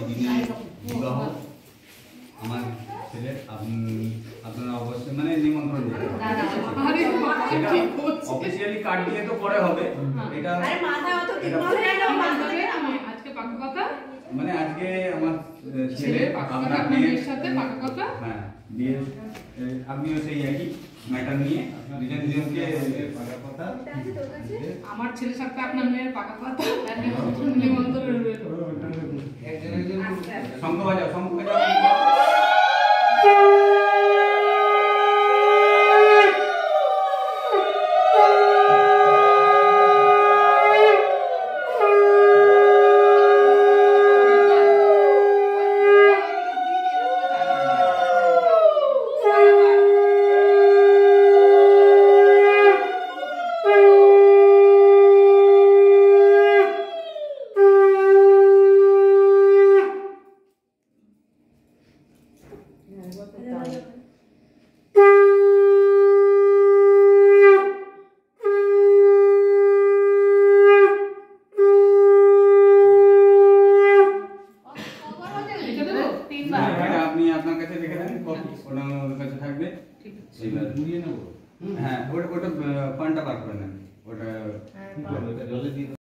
দিনে বিবাহ আমার ছেলের আপনারা অবশ্যই মানে নিমন্ত্রণ দেবেন। অফিসিয়ালি কার্ড দিয়ে তো পরে হবে, এটা মানে আজকে আমার ছেলে আপনার মেয়ের সাথে পাকা কথা, হ্যাঁ বিয়ে আপনিও সেই একই ম্যাটার নিয়ে দুজন দুজনকে পাকা কথা, আমার ছেলের সাথে আপনার মেয়ের পাকা কথা, নিমন্ত্রণ শঙ্খ বাজাও, শঙ্খ বাজাও। আপনি আপনার কাছে রেখে দেন, ওটা ওর কাছে থাকবে। হ্যাঁ ওটা পানটা বার করে নেন, ওটা জলে দিয়ে